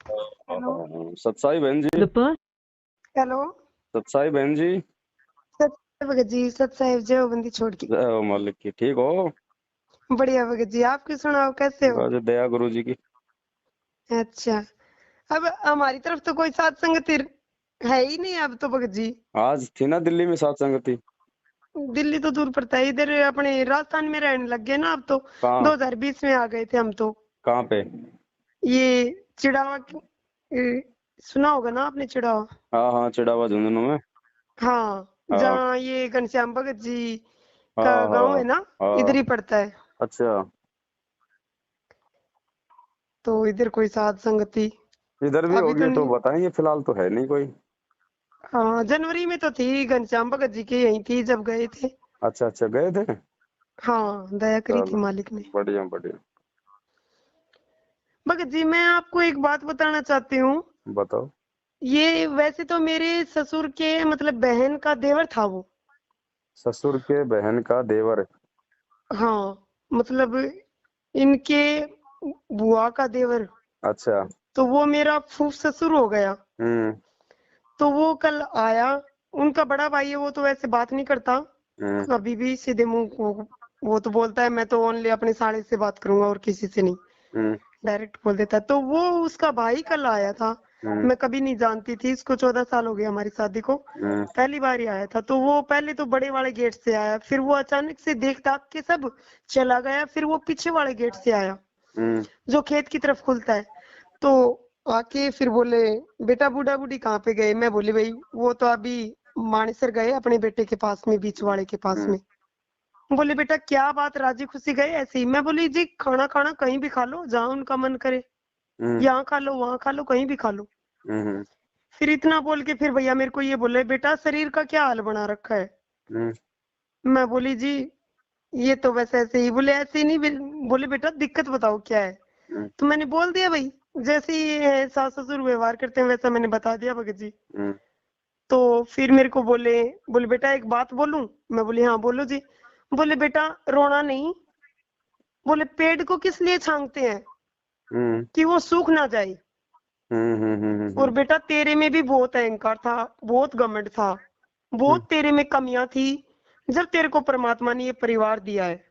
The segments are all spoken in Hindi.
हेलो। सतसाई बहन जी। हेलो। सतसाई बहन जी। सत्य भगत जी, सत साहिब जय हो बंदी छोड़ के। जय हो मालिक की। ठीक हो? बढ़िया भगत जी, आपकी सुनाओ कैसे हो? बस दया गुरु जी की। अच्छा। अब हमारी तरफ तो कोई सात संगत है ही नहीं अब तो भगत जी। आज थी ना दिल्ली में सात संगति। दिल्ली तो दूर पड़ता है, इधर अपने राजस्थान में रहने लग गए ना अब तो। कहाँ? 2020 में आ गए थे हम तो। कहाँ पे? ये चिड़ावा सुना होगा ना आपने, चिड़ावा। हाँ हाँ, चिड़ावा झुंझुनू में। हाँ, हाँ जहाँ ये घनश्याम भगत जी हाँ का गांव हाँ है ना, इधर हाँ। ही पड़ता है। अच्छा। तो इधर कोई सात संगति इधर भी अभी तो होगी तो नहीं। बताएंगे, फिलहाल तो है नहीं कोई। हाँ, जनवरी में तो थी, घनश्याम भगत जी की यही थी जब गए थे। अच्छा अच्छा, गए थे। हाँ, दया करी थी चलो, मालिक ने। बढ़िया बढ़िया। भगत जी, मैं आपको एक बात बताना चाहती हूँ। बताओ। ये वैसे तो मेरे ससुर के मतलब बहन का देवर था वो। ससुर के बहन का देवर? हाँ, मतलब इनके बुआ का देवर। अच्छा। तो वो मेरा फूफ ससुर हो गया। हम्म तो वो कल आया। उनका बड़ा भाई है, वो तो वैसे बात नहीं करता हम्म कभी भी सीधे मुंह को। वो तो बोलता है मैं तो ओनली अपने साले से बात करूंगा और किसी से नहीं। हम्म डायरेक्ट बोल देता है। तो वो उसका भाई कल आया था। हम्म मैं कभी नहीं जानती थी इसको, 14 साल हो गए हमारी शादी को। हम्म पहली बार ही आया था। तो वो पहले तो बड़े वाले गेट से आया, फिर वो अचानक से देख दाख के सब चला गया, फिर वो पीछे वाले गेट से आया हम्म जो खेत की तरफ खुलता है। तो आके फिर बोले बेटा बूढ़ा बूढ़ी कहाँ पे गए? मैं बोली भाई वो तो अभी मानेसर गए अपने बेटे के पास में, बीच वाले के पास हम्म में। बोले बेटा क्या बात, राजी खुशी गए ऐसे ही? मैं बोली जी खाना खाना कहीं भी खा लो जहाँ उनका मन करे, हम्म यहाँ खा लो वहां खा लो कहीं भी खा लो। हम्म फिर इतना बोल के फिर भैया मेरे को ये बोले बेटा शरीर का क्या हाल बना रखा है? हम्म मैं बोली जी ये तो वैसे ऐसे ही। बोले ऐसे ही नहीं बोले बेटा दिक्कत बताओ क्या है? हम्म तो मैंने बोल दिया भाई, जैसे ही ये है सास ससुर व्यवहार करते हैं वैसा मैंने बता दिया भगत जी। हम्म तो फिर मेरे को बोले बोले बेटा एक बात बोलूं? मैं बोली हाँ बोलो जी। बोले बेटा रोना नहीं। बोले पेड़ को किस लिए छांगते हैं? हम्म कि वो सूख ना जाए। और हम्म। बेटा तेरे में भी बहुत अहंकार था, बहुत घमंड था, बहुत तेरे में कमियां थी जब तेरे को परमात्मा ने ये परिवार दिया है।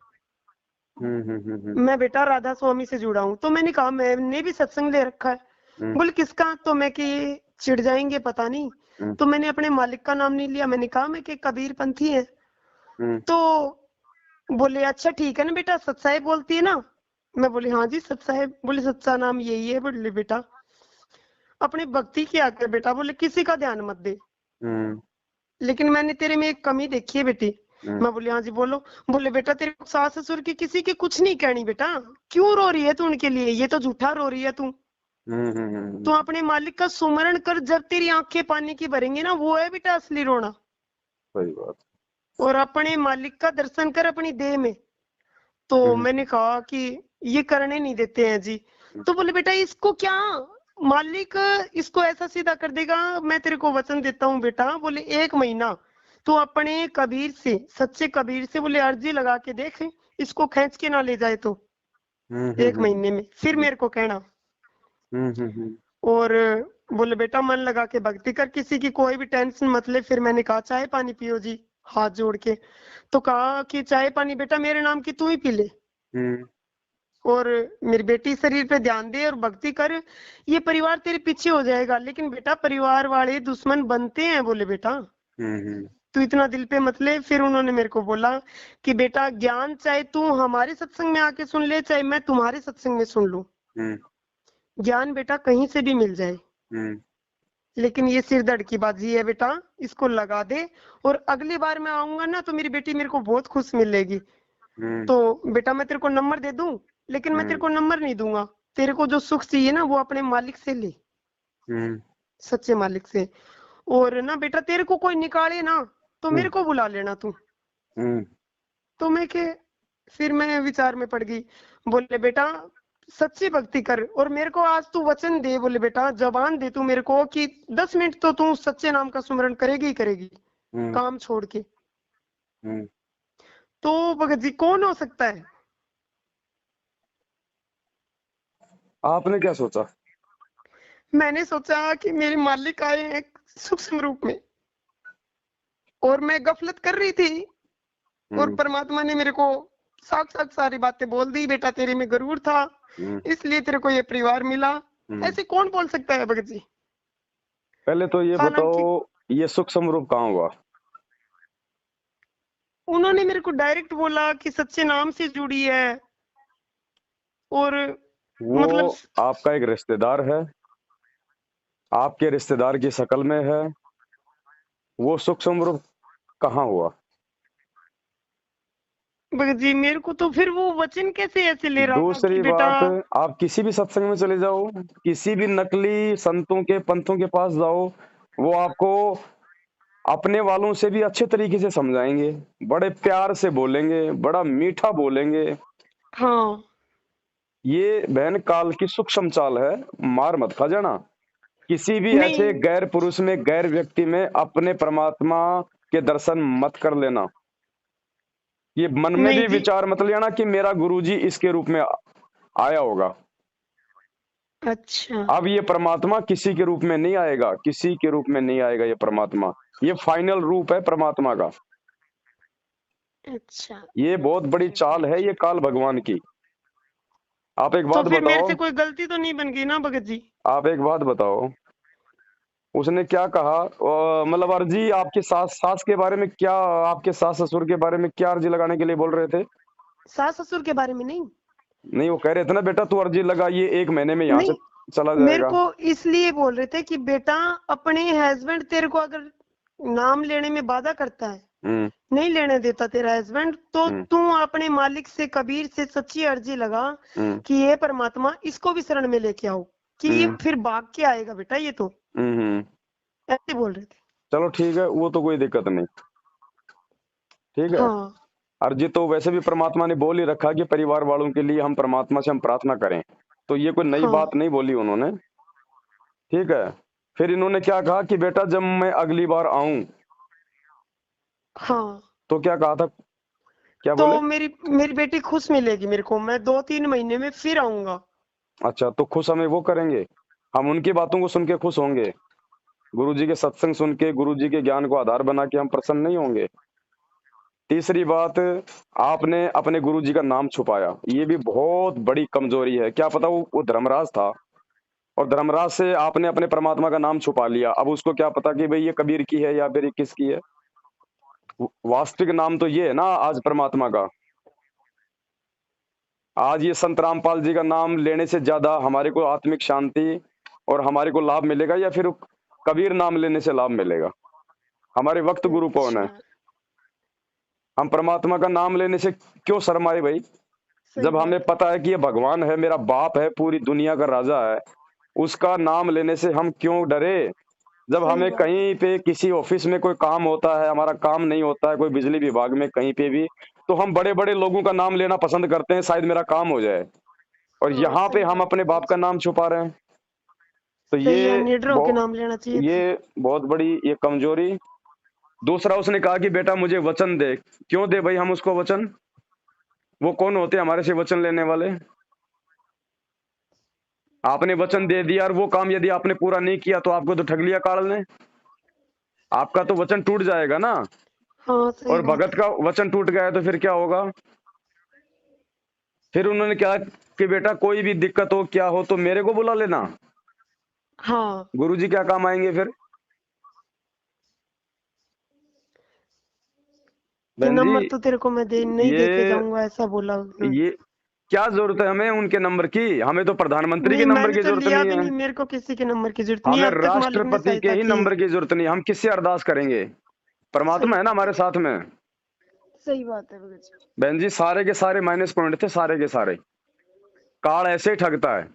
मैं बेटा राधा स्वामी से जुड़ा हूँ। तो मैंने कहा मैंने भी सत्संग ले रखा है। बोले किसका? तो मैं कि ये चिढ़ जाएंगे पता नहीं। तो मैंने अपने मालिक का नाम नहीं लिया, मैंने कहा मैं कि कबीर पंथी है। तो बोले अच्छा ठीक है ना बेटा, सत्साई बोलती है ना? मैं बोली हाँ जी सत्साई। बोले सच्चा नाम यही है? बोले बेटा अपनी भक्ति किया कर बेटा, बोले किसी का ध्यान मत दे, लेकिन मैंने तेरे में एक कमी देखी है बेटी। मैं बोली हाँ जी बोलो। बोले बेटा तेरे को सास ससुर की किसी की कुछ नहीं कहनी बेटा, क्यों रो रही है तू उनके लिए? ये तो झूठा रो रही है तू। तू अपने मालिक का सुमरण कर, जब तेरी आंखें पानी की भरेंगी ना वो है बेटा असली रोना। सही बात। और अपने मालिक का दर्शन कर अपनी देह में। तो मैंने कहा कि ये करने नहीं देते हैं जी। तो बोले बेटा इसको क्या, मालिक इसको ऐसा सीधा कर देगा? मैं तेरे को वचन देता हूँ बेटा। बोले 1 महीना तो अपने कबीर से, सच्चे कबीर से बोले अर्जी लगा के देख, इसको खींच के ना ले जाए तो 1 महीने में फिर मेरे को कहना। और बोले बेटा मन लगा के भक्ति कर, किसी की कोई भी टेंशन मत ले। फिर मैंने कहा चाय पानी पियो जी, हाथ जोड़ के। तो कहा कि चाय पानी बेटा मेरे नाम की तू ही पी ले, और मेरी बेटी शरीर पे ध्यान दे और भक्ति कर, ये परिवार तेरे पीछे हो जाएगा। लेकिन बेटा परिवार वाले दुश्मन बनते हैं। बोले बेटा तू इतना दिल पे मत ले। फिर उन्होंने मेरे को बोला कि बेटा ज्ञान चाहे तू हमारे सत्संग में आके सुन ले, चाहे मैं तुम्हारे सत्संग में सुन लूं, ज्ञान बेटा कहीं से भी मिल जाए, लेकिन ये सिरदर्द की बाजी है बेटा, इसको लगा दे। और अगली बार मैं आऊंगा ना तो मेरी बेटी मेरे को बहुत खुश मिलेगी। तो बेटा मैं तेरे को नंबर दे दूं, लेकिन मैं तेरे को नंबर नहीं दूंगा। तेरे को जो सुख चाहिए ना वो अपने मालिक से ले, सच्चे मालिक से। और ना बेटा तेरे को कोई निकाले ना तो मेरे को बुला लेना तू। तो मैं के फिर मैं विचार में पड़ गई। बोले बेटा सच्ची भक्ति कर, और मेरे को आज तू वचन दे। बोले बेटा जबान दे तू मेरे को कि 10 मिनट तो तू सच्चे नाम का सुमरण करेगी ही करेगी, काम छोड़ के। तो भगत जी कौन हो सकता है? आपने क्या सोचा? मैंने सोचा कि मेरे मालिक आए हैं सूक्ष्म रूप में और मैं गफलत कर रही थी और परमात्मा ने मेरे को साक्षात सारी बातें बोल दी, बेटा तेरे में गरूर था इसलिए तेरे को ये परिवार मिला। ऐसे कौन बोल सकता है भगत जी? पहले तो ये बताओ, ये सूक्ष्म रूप कहाँ हुआ? उन्होंने मेरे को डायरेक्ट बोला कि सच्चे नाम से जुड़ी है और वो मतलब आपका एक रिश्तेदार है, आपके रिश्तेदार की शक्ल में है, वो सूक्ष्म रूप कहाँ हुआ? भगत जी मेरे को तो फिर वो वचन कैसे ऐसे ले रहा था कि दूसरी बेटा बात, आप किसी भी सत्संग में चले जाओ, किसी भी नकली संतों के पंथों के पास जाओ, वो आपको अपने वालों से भी अच्छे तरीके से समझाएंगे, बड़े प्यार से बोलेंगे, बड़ा मीठा बोलेंगे। हाँ ये बहन काल की सूक्ष्म चाल है, मार मत खा जाना। किसी भी नहीं ऐसे गैर पुरुष में, गैर व्यक्ति में अपने परमात्मा के दर्शन मत कर लेना। ये मन में नहीं भी जी विचार मत लेना कि मेरा गुरुजी इसके रूप में आया होगा। अच्छा अब ये परमात्मा किसी के रूप में नहीं आएगा, किसी के रूप में नहीं आएगा ये परमात्मा। ये फाइनल रूप है परमात्मा का। अच्छा ये बहुत बड़ी चाल है ये काल भगवान की। आप एक तो बात फिर मेरे बताओ, से कोई गलती तो नहीं बन गई ना भगत जी? आप एक बात बताओ, उसने क्या कहा? मतलब अर्जी आपके सास के बारे में क्या, आपके सास ससुर के बारे में क्या अर्जी लगाने के लिए बोल रहे थे? सास ससुर के बारे में नहीं। नहीं, वो कह रहे थे ना बेटा तू अर्जी लगा, ये 1 महीने में यहाँ से नहीं चला मेरे जाएगा। को इसलिए बोल रहे थे कि बेटा अपने हस्बैंड तेरे को अगर नाम लेने में बाधा करता है, नहीं लेने देता तेरा हस्बैंड, तो तू अपने मालिक से कबीर से सच्ची अर्जी लगा कि ये परमात्मा इसको भी शरण में लेके आओ कि ये फिर भाग के आएगा बेटा ये तो। ऐसे बोल रहे थे। चलो ठीक है, वो तो कोई दिक्कत नहीं, ठीक है। हाँ अर्जी तो वैसे भी परमात्मा ने बोल ही रखा कि परिवार वालों के लिए हम परमात्मा से हम प्रार्थना करें, तो ये कोई नई हाँ बात नहीं बोली उन्होंने, ठीक है। फिर इन्होंने क्या कहा कि बेटा जब मैं अगली बार आऊं, हाँ तो क्या कहा था, क्या तो बोले? मेरी बेटी खुश मिलेगी मेरे को, मैं 2-3 महीने में फिर आऊंगा। अच्छा, तो खुश हमें वो करेंगे, हम उनकी बातों को सुन के खुश होंगे, गुरुजी के सत्संग सुन के, गुरुजी के ज्ञान को आधार बना के हम प्रसन्न नहीं होंगे। तीसरी बात, आपने अपने गुरुजी का नाम छुपाया, ये भी बहुत बड़ी कमजोरी है। क्या पता वो धर्मराज था और धर्मराज से आपने अपने परमात्मा का नाम छुपा लिया। अब उसको क्या पता कि भाई ये कबीर की है या फिर ये किसकी है। वास्तविक नाम तो ये है ना आज परमात्मा का। आज ये संत रामपाल जी का नाम लेने से ज्यादा हमारे को आत्मिक शांति और हमारे को लाभ मिलेगा या फिर कबीर नाम लेने से लाभ मिलेगा? हमारे वक्त गुरु कौन है? अच्छा हम परमात्मा का नाम लेने से क्यों शर्माए भाई? सही जब हमें बात पता है कि ये भगवान है, मेरा बाप है, पूरी दुनिया का राजा है, उसका नाम लेने से हम क्यों डरे? जब सही हमें बात कहीं पे किसी ऑफिस में कोई काम होता है, हमारा काम नहीं होता है, कोई बिजली विभाग में कहीं पे भी, तो हम बड़े बड़े लोगों का नाम लेना पसंद करते हैं, शायद मेरा काम हो जाए। और हाँ यहाँ पे सही हम बात अपने है बाप का नाम छुपा रहे हैं। तो सही है, ये निडर होके नाम लेना चाहिए था। ये बहुत बड़ी ये कमजोरी। दूसरा, उसने कहा कि बेटा मुझे वचन दे। क्यों दे भाई हम उसको वचन? वो कौन होते हैं हमारे से वचन लेने वाले? आपने वचन दे दिया और वो काम यदि आपने पूरा नहीं किया तो आपको तो ठग लिया काल ने, आपका तो वचन टूट जाएगा ना। हाँ सही और बात भगत है। का वचन टूट गया तो फिर क्या होगा? फिर उन्होंने कहा कि बेटा कोई भी दिक्कत हो क्या हो तो मेरे को बुला लेना, हाँ गुरुजी क्या काम आएंगे फिर। कि बहन नंबर जी, तो तेरे को मैं नहीं दे के ये जाऊंगा, ऐसा बोला उसने। ये क्या जरूरत है हमें उनके नंबर की? हमें तो प्रधानमंत्री के नहीं नंबर मैंने की तो जरूरत लिया नहीं भी है, नहीं, मेरे को किसी के नंबर की जरूरत नहीं है, हमें अब तक मालिक ने राष्ट्रपति के सहायता ही की है। नंबर की जरूरत नहीं है। हम किससे अरदास करेंगे? सही परमात्मा है ना बात हमारे है, साथ में। सही बात है भगत जी। बहन जी सारे के सारे माइनस पॉइंट थे, सारे के सारे। काल ऐसे ही ठगता है।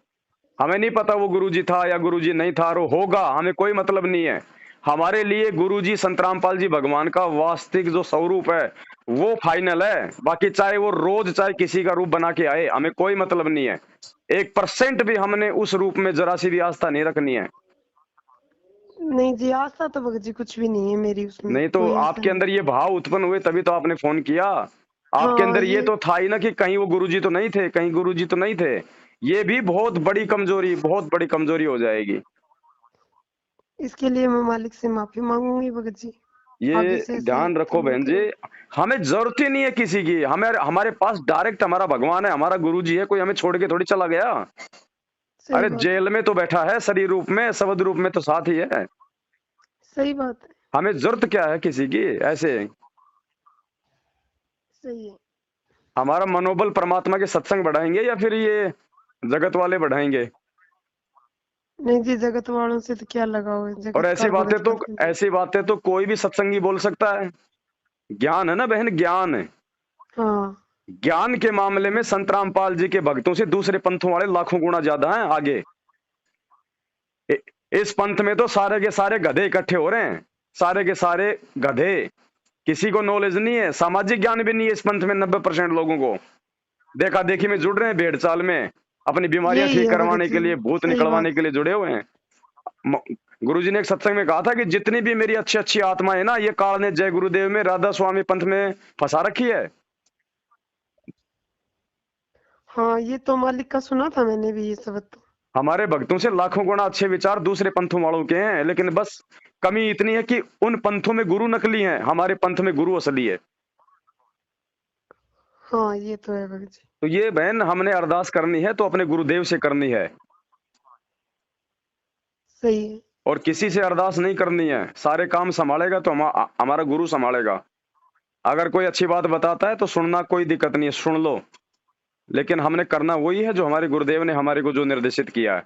हमें नहीं पता वो गुरुजी था या गुरुजी नहीं था, और वो होगा, हमें कोई मतलब नहीं है। हमारे लिए गुरुजी संत रामपाल जी भगवान का वास्तविक जो स्वरूप है वो फाइनल है। बाकी चाहे वो रोज चाहे किसी का रूप बना के आए, हमें कोई मतलब नहीं है। 1% भी हमने उस रूप में जरा सी भी आस्था नहीं रखनी है। नहीं जी आस्था तो भगत जी कुछ भी नहीं है मेरी उसमें, नहीं तो कोई ऐसा आपके नहीं। अंदर ये भाव उत्पन्न हुए तभी तो आपने फोन किया। आपके हाँ अंदर ये ये तो था ही ना कि कहीं वो गुरुजी तो नहीं थे, कहीं गुरुजी तो नहीं थे। ये भी बहुत बड़ी कमजोरी, बहुत बड़ी कमजोरी हो जाएगी। इसके लिए मैं मालिक से माफी मांगूंगी भगत जी। आगे ये से ऐसी ध्यान रखो गलती नहीं बहन जी, करूंगी। हमें जरूरत ही नहीं है किसी की। हमें हमारे पास डायरेक्ट हमारा भगवान है, हमारा गुरु जी है, कोई हमें छोड़ के थोड़ी चला गया। सही अरे बात है। जेल में तो बैठा है, शरीर रूप में, शब्द रूप में तो साथ ही है। सही बात है। हमें जरूरत क्या है किसी की ऐसे। सही है। हमारा मनोबल परमात्मा के सत्संग बढ़ाएंगे या फिर ये जगत वाले बढ़ाएंगे? नहीं जी, जगत वालों से तो क्या लगाव है, और जगत कार बहुत करते हैं जी। ऐसी बातें तो कोई भी सत्संगी बोल सकता है। ज्ञान है ना बहन, ज्ञान है। हाँ। ज्ञान के मामले में संत रामपाल जी के भक्तों से दूसरे पंथों वाले लाखों गुना ज्यादा हैं आगे। इस पंथ में तो सारे के सारे गधे इकट्ठे हो रहे हैं, सारे के सारे गधे। किसी को नॉलेज नहीं है, सामाजिक ज्ञान भी नहीं है इस पंथ में। 90% लोगों को देखा देखी में जुड़ रहे हैं, भेड़ चाल में अपनी बीमारियां यही ठीक है भगत करवाने के जी। लिए, भूत सही निकलवाने बात के लिए जुड़े हुए हैं। गुरुजी ने एक सत्संग में कहा था कि जितनी भी मेरी अच्छी अच्छी आत्मा है ना, ये काल ने जय गुरुदेव में राधा स्वामी पंथ में फंसा रखी है। हाँ, ये तो मालिक का सुना था मैंने भी ये शब्द तो। हमारे भक्तों से लाखों गुना अच्छे विचार दूसरे पंथों वालों के हैं, लेकिन बस कमी इतनी है कि उन पंथों में गुरु नकली हैं, हमारे पंथ में गुरु असली है। हाँ, ये तो है भगत जी। तो ये बहन हमने अरदास करनी है तो अपने गुरुदेव से करनी है, सही है। और किसी से अरदास नहीं करनी है। सारे काम संभालेगा तो हमारा गुरु संभालेगा। अगर कोई अच्छी बात बताता है तो सुनना, कोई दिक्कत नहीं है, सुन लो। लेकिन हमने करना वही है जो हमारे गुरुदेव ने हमारे को जो निर्देशित किया है।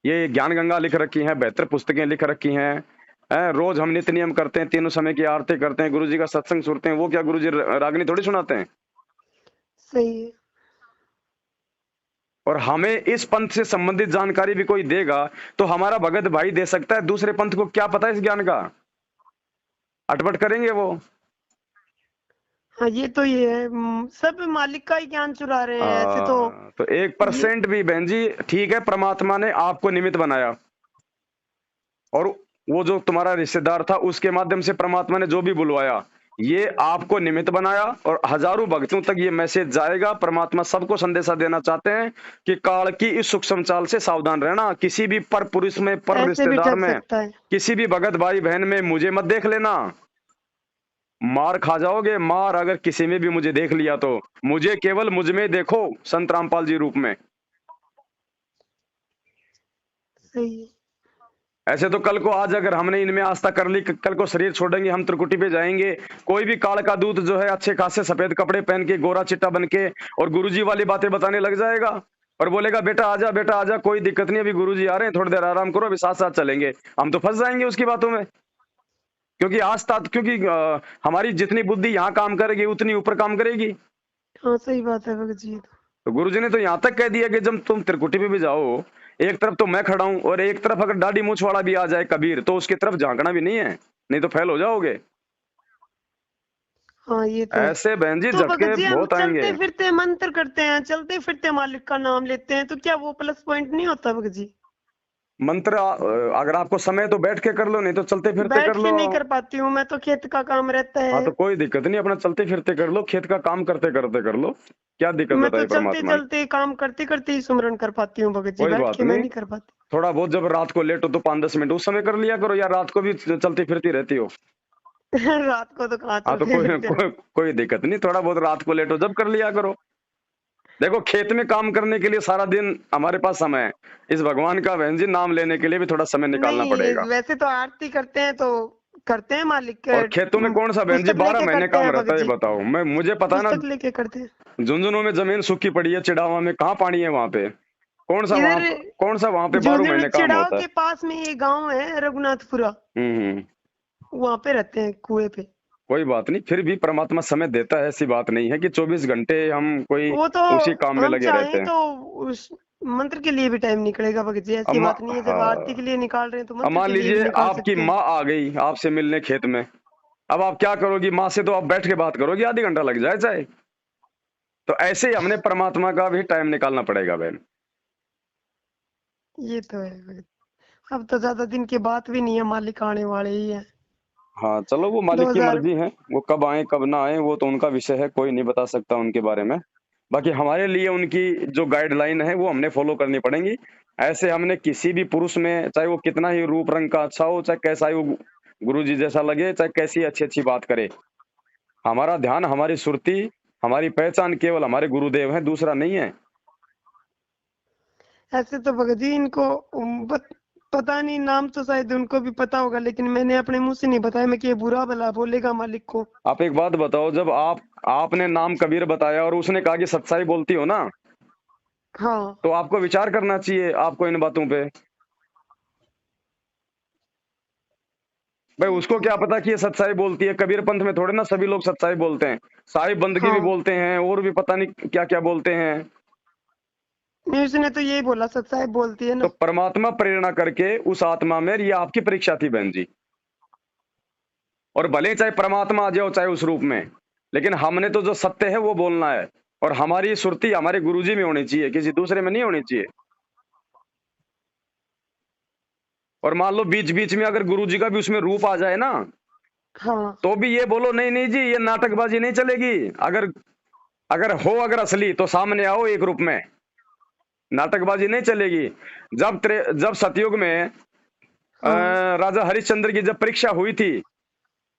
ये ज्ञान गंगा लिख रखी है, बेहतर पुस्तकें लिख रखी हैं। रोज हम नित्य नियम करते हैं, तीनों समय की आरती करते हैं, गुरुजी का सत्संग सुनते हैं। वो क्या गुरुजी रागनी थोड़ी सुनाते हैं? सही है। और हमें इस पंथ से संबंधित जानकारी भी कोई देगा तो हमारा भगत भाई दे सकता है, दूसरे पंथ को क्या पता इस ज्ञान का? अटपट करेंगे वो। हाँ, ये है, सब मालिक का ही ज्ञान चुरा रहे हैं ऐसे तो। तो ये 1% भी बहन जी, ठीक है, परमात्मा ने आपको निमित्त बनाया, और वो जो तुम्हारा रिश्तेदार था उसके माध्यम से परमात्मा ने जो भी बुलवाया, ये आपको निमित्त बनाया, और हजारों भक्तों तक ये मैसेज जाएगा। परमात्मा सबको संदेशा देना चाहते हैं कि काल की इस सूक्ष्म चाल से सावधान रहना। किसी भी पर पुरुष में, पर ऐसे भी रिश्तेदार ठग में, सकता है। किसी भी भगत भाई बहन में मुझे मत देख लेना। मार खा जाओगे, मार। अगर किसी में भी मुझे देख लिया तो मुझे केवल मुझ में देखो, संत रामपाल जी रूप में। सही है। ऐसे तो कल को आज अगर हमने इनमें आस्था कर ली, कल को शरीर छोड़ेंगे, हम त्रिकुटी पे जाएंगे, कोई भी काल का दूत जो है अच्छे खासे सफेद कपड़े पहन के, गोरा चिट्टा बन के, और गुरुजी वाली बातें बताने लग जाएगा और बोलेगा बेटा आजा, बेटा आजा, कोई दिक्कत नहीं, अभी गुरुजी आ रहे हैं, थोड़ी देर आराम करो, अभी साथ साथ चलेंगे। हम तो फंस जाएंगे उसकी बातों में, क्योंकि क्योंकि हमारी जितनी बुद्धि यहाँ काम करेगी उतनी ऊपर काम करेगी। हाँ, सही बात है भगत जी। तो गुरुजी ने तो यहाँ तक कह दिया कि जब तुम त्रिकुटी पे भी जाओ, एक तरफ तो मैं खड़ा हूं और एक तरफ अगर दाढ़ी मूछ वाला भी आ जाए कबीर, तो उसकी तरफ झांकना भी नहीं है, नहीं तो फेल हो जाओगे। हाँ, ये तो है। ऐसे बहन जी तो झटके भगत जी, हम बहुत आएंगे। चलते फिरते मंत्र करते हैं, चलते फिरते मालिक का नाम लेते हैं, तो क्या वो प्लस पॉइंट नहीं होता भगत जी? मंत्र अगर आपको समय तो बैठ के कर लो, नहीं तो चलते फिरते बैठ कर के लो। नहीं कर पाती हूँ मैं, तो खेत का काम रहता हाँ है। तो कोई दिक्कत नहीं, अपना चलते फिरते कर लो, खेत का काम करते करते कर लो, क्या दिक्कत मैं तो बताइए चलते परमात्मा ने? चलते काम करते करते ही सुमरन कर पाती हूँ भगत जी, कोई बैठ बात के मैं नहीं, नहीं कर पाती। थोड़ा बहुत जब रात को लेट हो तो 5-10 मिनट उस समय कर लिया करो, या रात को भी चलती फिरती रहती हो। रात को तो कहाँ हाँ तो चलते फिरते हैं। कोई दिक्कत नहीं, थोड़ा बहुत रात को लेट हो जब कर लिया करो। देखो खेत में काम करने के लिए सारा दिन हमारे पास समय है, इस भगवान का बहन जी नाम लेने के लिए भी थोड़ा समय निकालना नहीं, पड़ेगा। वैसे तो आरती करते हैं तो करते हैं मालिक के। और खेतों में कौन सा बहन जी पुस्तक 12 लेके महीने करते काम हैं रहता भगत है, ये जी। बताओ। मुझे पता है ना, पुस्तक लेके करते हैं। झुंझुनू में जमीन सूखी पड़ी है, चिड़ावा में कहाँ पानी है वहां पे? इधर कौन सा वहां पे 12 झुंझुनू महीने काम चिड़ाव होता है? के पास में ये गांव है रघुनाथपुरा, हम्म। वहां पे रहते हैं कुएं पे। कोई बात नहीं, फिर भी परमात्मा समय देता है, ऐसी बात नहीं है कि 24 घंटे हम कोई वो तो उसी काम में हम लगे रहते चाहें हैं। तो उस मंत्र के लिए भी टाइम निकलेगा भगत जी, ऐसी बात नहीं है। जब आरती के लिए निकाल रहे हैं तो अब मंत्र मान के लिए भी लीजिए निकाल आपकी सकते हैं। माँ आ गई आपसे मिलने खेत में, अब आप क्या करोगी? माँ से तो आप बैठ के बात करोगी, आधी घंटा लग जाए चाहे। तो ऐसे ही हमने परमात्मा का भी टाइम निकालना पड़ेगा बहन। ये तो है भगत। अब तो ज्यादा दिन की बात भी नहीं है, मालिक आने वाले ही है। हाँ चलो, वो मालिक की 2000। मर्जी है, वो कब आए कब ना आए वो तो उनका विषय है, कोई नहीं बता सकता उनके बारे में। बाकी हमारे लिए उनकी जो गाइडलाइन है वो हमने फॉलो करनी पड़ेंगी। ऐसे हमने किसी भी पुरुष में, चाहे वो कितना ही रूप रंग का अच्छा हो, चाहे कैसा ही वो गुरु जी जैसा लगे, चाहे कैसी अच्छी अच्छी बात करे, हमारा ध्यान, हमारी सुरती, हमारी पहचान केवल हमारे गुरुदेव है, दूसरा नहीं है। ऐसे तो भगत जी इनको पता नहीं, नाम तो शायद उनको भी पता होगा, लेकिन मैंने अपने मुंह से नहीं बताया, मैं कि ये बुरा भला बोलेगा मालिक को। आप एक बात बताओ, जब आपने नाम कबीर बताया और उसने कहा कि सच्चाई बोलती हो ना, हाँ तो आपको विचार करना चाहिए आपको इन बातों पे। भाई उसको क्या पता कि ये सच्चाई बोलती है? कबीर पंथ में थोड़े ना सभी लोग सच्चाई बोलते हैं, साहिब बंदगी भी हाँ, बोलते हैं और भी पता नहीं क्या क्या बोलते हैं। नहीं उसने तो यही बोला सच्चाई बोलती है तो ना। परमात्मा प्रेरणा करके उस आत्मा में, ये आपकी परीक्षा थी बहन जी, और भले चाहे परमात्मा आ जाओ चाहे उस रूप में, लेकिन हमने तो जो सत्य है वो बोलना है, और हमारी सुरती हमारे गुरुजी में होनी चाहिए, किसी दूसरे में नहीं होनी चाहिए। और मान लो बीच बीच में अगर गुरुजी का भी उसमें रूप आ जाए ना, हाँ तो भी ये बोलो नहीं नहीं जी ये नाटकबाजी नहीं चलेगी। अगर अगर असली तो सामने आओ एक रूप में, नाटकबाजी नहीं चलेगी। जब सतयुग में हाँ राजा हरिश्चंद्र की जब परीक्षा हुई थी,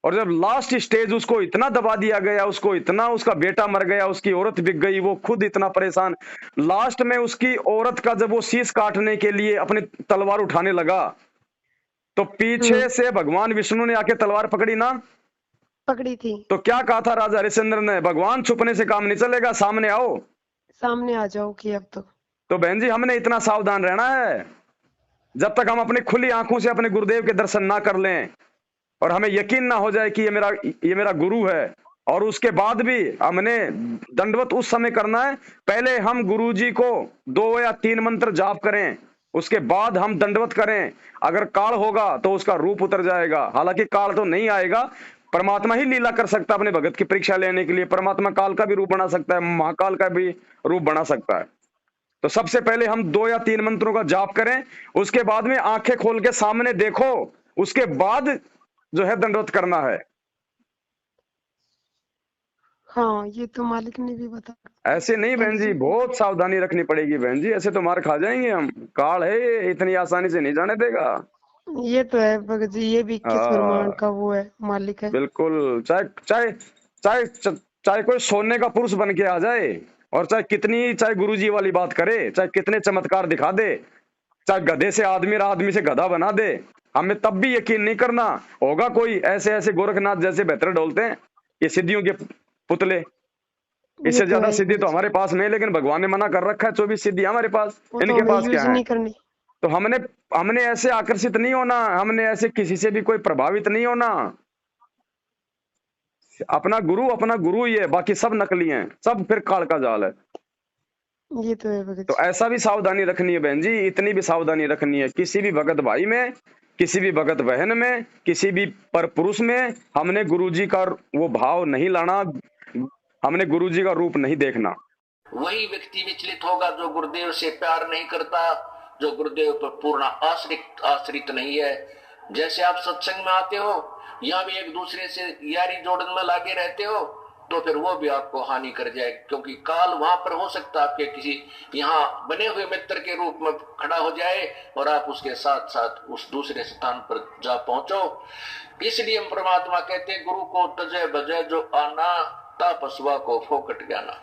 और जब लास्ट स्टेज उसको इतना दबा दिया गया, उसको इतना, उसका बेटा मर गया, उसकी औरत बिक गई, वो खुद इतना परेशान, लास्ट में उसकी औरत का जब वो शीश काटने के लिए अपनी तलवार उठाने लगा, तो पीछे से भगवान विष्णु ने आके तलवार पकड़ी ना, पकड़ी थी। तो क्या कहा था राजा हरिश्चंद्र ने? भगवान छुपने से काम नहीं चलेगा, सामने आओ। सामने आ जाओ कि अब तो बहन जी हमने इतना सावधान रहना है, जब तक हम अपनी खुली आंखों से अपने गुरुदेव के दर्शन ना कर लें, और हमें यकीन ना हो जाए कि ये मेरा गुरु है, और उसके बाद भी हमने दंडवत उस समय करना है, पहले हम गुरुजी को 2 या 3 मंत्र जाप करें, उसके बाद हम दंडवत करें। अगर काल होगा तो उसका रूप उतर जाएगा, हालांकि काल तो नहीं आएगा, परमात्मा ही लीला कर सकता है अपने भगत की परीक्षा लेने के लिए। परमात्मा काल का भी रूप बना सकता है, महाकाल का भी रूप बना सकता है। तो सबसे पहले हम 2 या 3 मंत्रों का जाप करें, उसके बाद में आंखें खोल के सामने देखो, उसके बाद जो है दंडवत करना है। हाँ ये तो मालिक ने भी बताया। ऐसे नहीं बहन जी, बहुत सावधानी रखनी पड़ेगी बहन जी, ऐसे तो मार खा जाएंगे हम। काल है ये, इतनी आसानी से नहीं जाने देगा। ये तो है भगत जी, ये भी 21 ब्रह्मांड का वो है, मालिक है। बिल्कुल। चाहे चाहे चाहे चाहे कोई सोने का पुरुष बन के आ जाए, और चाहे गुरुजी वाली बात करे, चाहे कितने चमत्कार दिखा दे, चाहे गधे से आदमी और आदमी से गधा बना दे, हमें तब भी यकीन नहीं करना होगा। कोई ऐसे ऐसे गोरखनाथ जैसे बेहतर डोलते हैं, ये सिद्धियों के पुतले, इससे ज्यादा सिद्धि तो हमारे पास में है, लेकिन भगवान ने मना कर रखा है 24 सिद्धि हमारे पास, इनके पास क्या है? तो हमने ऐसे आकर्षित नहीं होना, हमने ऐसे किसी से भी कोई प्रभावित नहीं होना। अपना गुरु ही है, बाकी सब नकली हैं, सब फिर काल का जाल है। ये तो है भगत। तो ऐसा भी सावधानी रखनी है बहन जी, इतनी भी सावधानी रखनी है, किसी भी भगत भाई में, किसी भी भगत बहन में, किसी भी पर पुरुष में हमने गुरुजी का वो भाव नहीं लाना, हमने गुरुजी का रूप नहीं देखना। वही व्यक्ति विचलित होगा जो गुरुदेव से प्यार नहीं करता, जो गुरुदेव पर पूर्ण आश्रित नहीं है। जैसे आप सत्संग में आते हो, यहाँ भी एक दूसरे से यारी जोड़न में लागे रहते हो, तो फिर वो भी आपको हानि कर जाए, क्योंकि काल वहां पर हो सकता है आपके किसी यहाँ बने हुए मित्र के रूप में खड़ा हो जाए, और आप उसके साथ साथ उस दूसरे स्थान पर जा पहुंचो। इसलिए हम परमात्मा कहते हैं, गुरु को तजय बजय जो आना, तापसवा को फोकट ज्ञाना।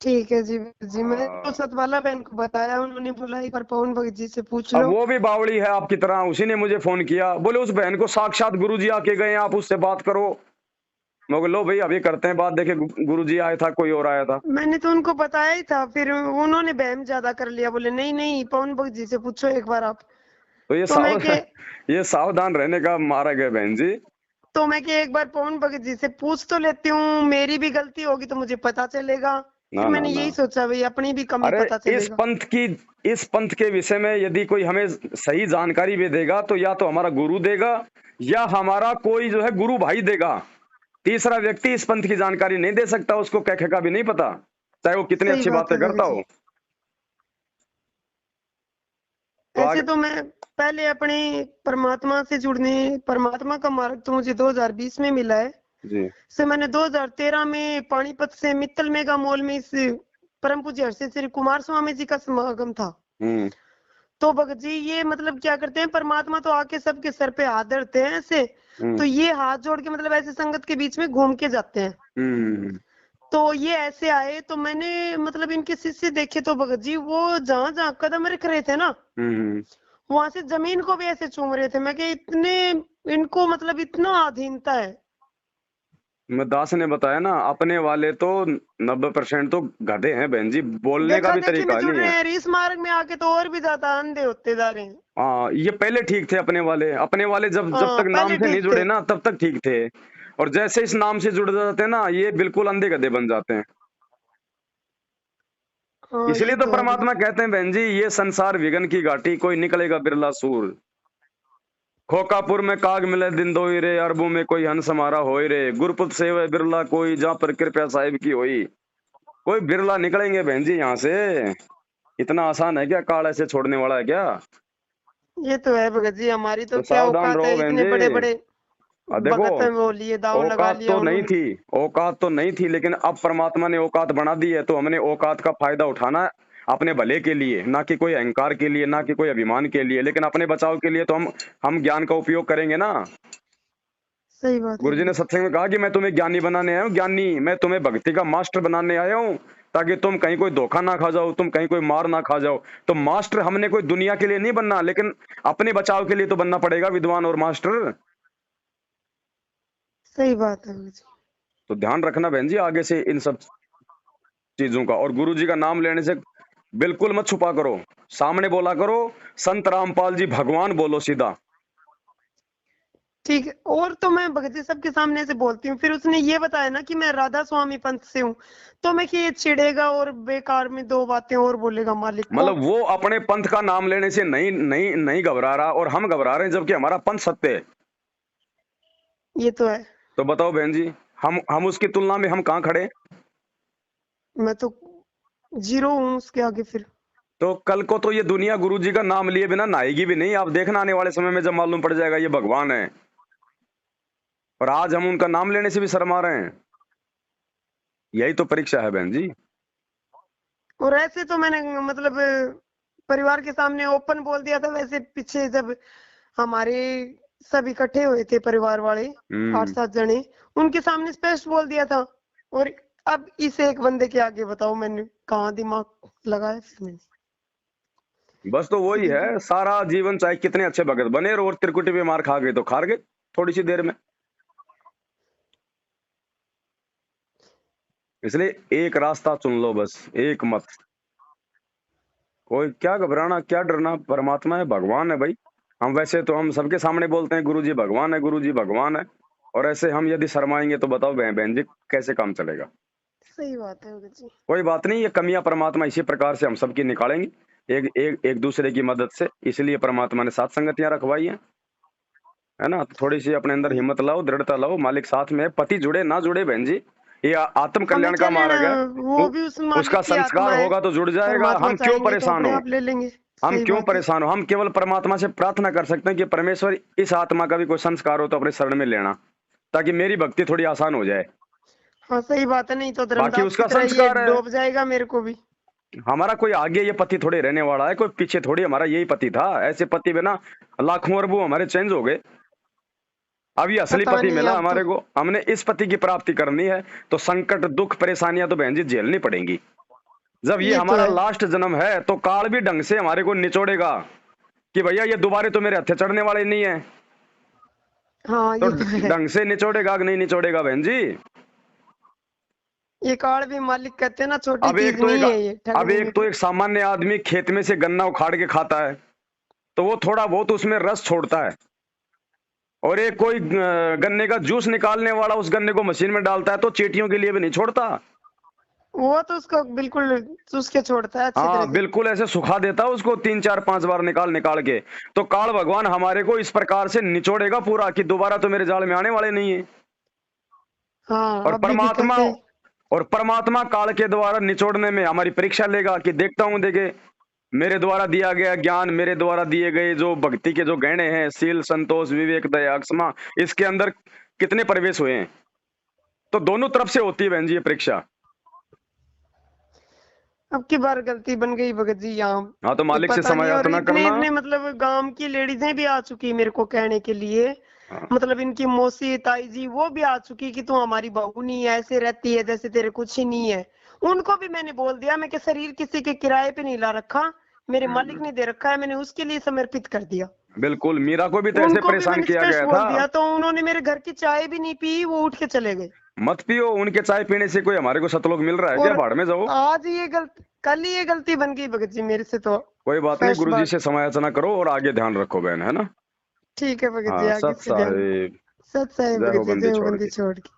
ठीक है जी मैंने तो सतवाला बहन को बताया, उन्होंने बोला एक बार पवन भगत जी से पूछ लो। अब वो भी बावड़ी है आपकी तरह, उसी ने मुझे फोन किया, बोले उस बहन को साक्षात गुरुजी आके गए, आप उससे बात करो। मैं बोला लो भाई अभी करते हैं बात, देखे गुरुजी आया था कोई और आया था। मैंने तो उनको बताया ही था, फिर उन्होंने बहम ज्यादा कर लिया, बोले नहीं नहीं पवन भगत जी से पूछो एक बार आप। तो ये सावधान रहने का मार्ग है बहन जी। तो मैं एक बार पवन भगत जी से पूछ तो लेती हूँ, मेरी भी गलती होगी तो मुझे पता चलेगा। ना, मैंने यही सोचा भाई अपनी भी कमी पता चलेगा। इस पंथ के विषय में यदि कोई हमें सही जानकारी भी देगा, तो या तो हमारा गुरु देगा, या हमारा कोई जो है गुरु भाई देगा। तीसरा व्यक्ति इस पंथ की जानकारी नहीं दे सकता, उसको कह का भी नहीं पता, चाहे वो कितनी अच्छी बातें करता हो। ऐसे तो मैं पहले अपने परमात्मा से जुड़ने, परमात्मा का मार्ग तो मुझे 2020 में मिला है जी। से मैंने 2013 में पानीपत से मित्तल मेगा मॉल में इस परम पूज्य हर्षित श्री कुमार स्वामी जी का समागम था। तो भगत जी ये मतलब क्या करते हैं, परमात्मा तो आके सबके सर पे हाथ धरते हैं ऐसे, तो ये हाथ जोड़ के मतलब ऐसे संगत के बीच में घूम के जाते हैं। तो ये ऐसे आए तो मैंने मतलब इनके शिष्य देखे तो भगत जी वो जहाँ जहाँ कदम रख रहे थे ना, वहां से जमीन को भी ऐसे चूम रहे थे। मैं कि इतने इनको मतलब इतना अधीनता है। मैं दास ने बताया ना, अपने वाले तो 90% तो गधे हैं बहन जी, बोलने का भी तरीका जुड़ नहीं रहे है। हैं, इस मार्ग में आके तो और भी ज्यादा अंधे होते जा रहे हैं। हाँ, ये पहले ठीक थे अपने वाले जब तक नाम से नहीं जुड़े ना तब तक ठीक थे, और जैसे इस नाम से जुड़ जाते हैं ना ये बिल्कुल अंधे गधे बन जाते हैं। इसलिए तो परमात्मा कहते हैं बहन जी, ये संसार विघन की घाटी, कोई निकलेगा बिरला सूर। खोकापुर में काग मिले दिन दो ही रे, अरबों में कोई हंस हमारा होई रे, गुरपुत सेव बिरला कोई, जहाँ पर कृपया साहिब की होई। कोई बिरला निकलेंगे बहन जी यहाँ से। इतना आसान है क्या? काल ऐसे छोड़ने वाला है क्या? ये तो है भगत जी, हमारी तो क्या सावधान औकात रहो है, बहन इतने जी। बड़े बड़े देखो, भगत हैं, वो लिए दाव लगा औकात लिया तो नहीं उन्होंने। थी, औकात तो नहीं थी, लेकिन अब परमात्मा ने औकात बना दी है, तो हमने औकात का फायदा उठाना है अपने भले के लिए, ना कि कोई अहंकार के लिए, ना कि कोई अभिमान के लिए, लेकिन अपने बचाव के लिए तो हम ज्ञान का उपयोग करेंगे ना। सही बात है। गुरुजी ने सत्संग में कहा कि मैं तुम्हें ज्ञानी बनाने आया हूँ, ज्ञानी मैं तुम्हें भक्ति का मास्टर बनाने आया हूँ, ताकि तुम कहीं कोई धोखा ना खा जाओ, तुम कहीं कोई मार ना खा जाओ। तो मास्टर हमने कोई दुनिया के लिए नहीं बनना, लेकिन अपने बचाव के लिए तो बनना पड़ेगा विद्वान और मास्टर। सही बात है। तो ध्यान रखना बहन जी आगे से इन सब चीजों का, और गुरु जी का नाम लेने से बिल्कुल मत छुपा करो, सामने बोला करो, संत रामपाल जी भगवान बोलो सीधा। ठीक है, और तो मैं भगत जी सबके सामने से बोलती हूँ। फिर उसने ये बताया ना कि मैं राधा स्वामी पंथ से हूँ, तो मैं कि ये चिढ़ेगा और बेकार में दो बातें और बोलेगा मालिक को। मतलब वो अपने पंथ का नाम लेने से नहीं नहीं नहीं घबरा रहा, और हम घबरा रहे हैं, जबकि हमारा पंथ सत्य है। ये तो है। तो बताओ बहन जी, हम उसकी तुलना में हम कहाँ खड़े? मैं तो जीरो हूँ उसके आगे। फिर तो कल को तो ये दुनिया गुरु जी का नाम लिए बिना नहाएगी भी नहीं। आप देखना आने वाले समय में जब मालूम पड़ जाएगा ये भगवान है, और आज हम उनका नाम लेने से भी शर्मा रहे हैं। यही तो परीक्षा है बहन जी। और ऐसे तो मैंने मतलब परिवार के सामने ओपन बोल दिया था। वैसे पीछे जब हमारे सब इकट्ठे हुए थे परिवार वाले 8-7 जने, उनके सामने स्पष्ट बोल दिया था। और अब इस एक बंदे के आगे बताओ मैंने कहाँ दिमाग लगाया फिर मैंने। बस तो वही है, सारा जीवन चाहे कितने अच्छे भगत बने और त्रिकुटी पे मार खा गए तो खा गए थोड़ी सी देर में। इसलिए एक रास्ता चुन लो बस, एक मत। कोई क्या घबराना, क्या डरना, परमात्मा है, भगवान है भाई। हम वैसे तो हम सबके सामने बोलते हैं गुरुजी भगवान है, गुरुजी भगवान है, और ऐसे हम यदि शर्माएंगे तो बताओ बहन जी कैसे काम चलेगा? सही बात है जी। कोई बात नहीं, ये कमियां परमात्मा इसी प्रकार से हम सबकी निकालेंगे, एक दूसरे की मदद से। इसलिए परमात्मा ने साथ संगतियां रखवाई है ना। थोड़ी सी अपने अंदर हिम्मत लाओ, दृढ़ता लाओ, मालिक साथ में है। पति जुड़े ना जुड़े बहन जी, ये आत्म कल्याण का मार्ग है। वो भी उस उसका संस्कार होगा तो जुड़ जाएगा। हम क्यों परेशान हो? ले लेंगे। हम क्यों परेशान हो? हम केवल परमात्मा से प्रार्थना कर सकते हैं कि परमेश्वर इस आत्मा का भी कोई संस्कार हो तो अपने शरण में लेना, ताकि मेरी भक्ति थोड़ी आसान हो जाए। हाँ सही बात है, नहीं तो बाकी उसका संस्कार है, डूब जाएगा मेरे को भी। हमारा कोई आगे ये पति थोड़े रहने वाला है, कोई पीछे थोड़ी। हमारा यही पति था। ऐसे पति बिना लाखों अरबों हमारे चेंज हो गए। अब ये असली पति मिला हमारे को, हमने इस पति की प्राप्ति करनी है। तो संकट, दुख, परेशानियां तो बहन जी झेलनी पड़ेंगी। जब ये हमारा लास्ट जन्म है तो काल भी ढंग से हमारे को निचोड़ेगा कि भैया ये दोबारा तो मेरे हत्थे चढ़ने वाले नहीं है। हाँ, तो ढंग से निचोड़ेगा कि नहीं निचोड़ेगा बहन जी? ये काल भी मालिक कहते हैं ना छोटी चीज नहीं है ये। अब एक तो एक सामान्य आदमी खेत में से गन्ना उखाड़ के खाता है तो वो थोड़ा बहुत उसमें रस छोड़ता है, और एक कोई गन्ने का जूस निकालने वाला उस गन्ने को मशीन में डालता है तो चींटियों के लिए भी नहीं छोड़ता। वो तो उसको बिल्कुल चूस के छोड़ता है। हाँ बिल्कुल, ऐसे सुखा देता है उसको 3-4-5 बार निकाल के। तो काल भगवान हमारे को इस प्रकार से निचोड़ेगा पूरा कि दोबारा तो मेरे जाल में आने वाले नहीं है। हाँ, और परमात्मा काल के द्वारा निचोड़ने में हमारी परीक्षा लेगा कि देखता हूं, देखे मेरे द्वारा दिया गया ज्ञान, मेरे द्वारा दिए गए जो भक्ति के जो गहने हैं, शील, संतोष, विवेक, दया, क्षमा, इसके अंदर कितने प्रवेश हुए हैं। तो दोनों तरफ से होती है बहन जी ये परीक्षा। अब की बार गलती बन गई भगत जी यहाँ। हाँ तो मालिक से पता नहीं, समय और याचना इतने करना। इतने मतलब गांव की लेडीजें भी आ चुकी मेरे को कहने के लिए, हाँ। मतलब इनकी मौसी ताई जी वो भी आ चुकी कि तू हमारी बहू नहीं है, ऐसे रहती है जैसे तेरे कुछ ही नहीं है। उनको भी मैंने बोल दिया, मैं कि शरीर किसी के किराए पे नहीं ला रखा, मेरे मालिक ने दे रखा है, मैंने उसके लिए समर्पित कर दिया। बिल्कुल, मीरा को भी तो ऐसे उनको भी परेशान मैंने किया स्पष्ट गया बोल था। दिया, तो उन्होंने मेरे घर की चाय भी नहीं पी, वो उठ के चले गए। मत पियो, उनके चाय पीने से कोई हमारे को सतलोक मिल रहा है क्या? और भाड़ में जाओ। आज ये गलती, कल ही ये गलती बन गई भगत जी मेरे से, तो कोई बात नहीं, फर्स्ट गुरुजी बार। से समय याचना करो और आगे ध्यान रखो बहन, है ना। ठीक है भगत जी, हाँ, आगे सत से ध्यान। साहिब। सत साहिब जय भगत हो जी, बंदी जय हो छोड़ बंदी के। छोड़ के।